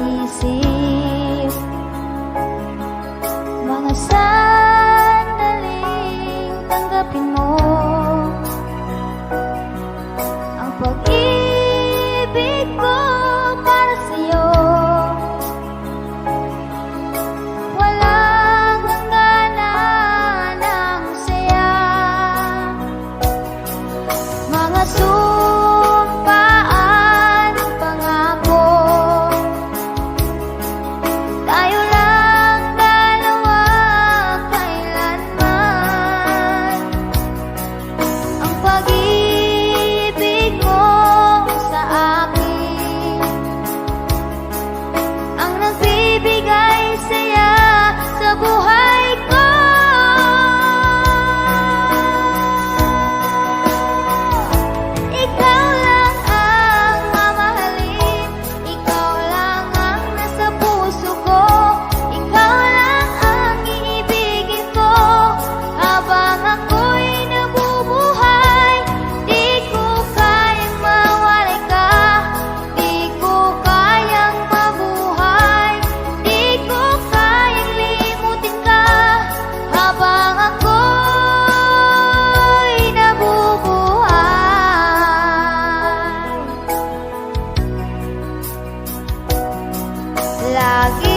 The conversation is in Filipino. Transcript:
isip. Mga sandaling tanggapin mo ang pag-ibig ko para sa'yo. Walang hangganan ang saya. Mga sumpaan, pangako, tayo lang dalawa kailanman. Ang pag-ibig mo sa akin ang nagbibigay saya sa buhay ko. Ikaw lang ang mamahalin, ikaw lang ang nasa puso ko, ikaw lang ang iibigin ko habang ako'y nabubuhay. Di ko kayang mawalay ka, di ko kayang mabuhay, di ko kayang limutin ka habang ako'y nabubuhay. Lagi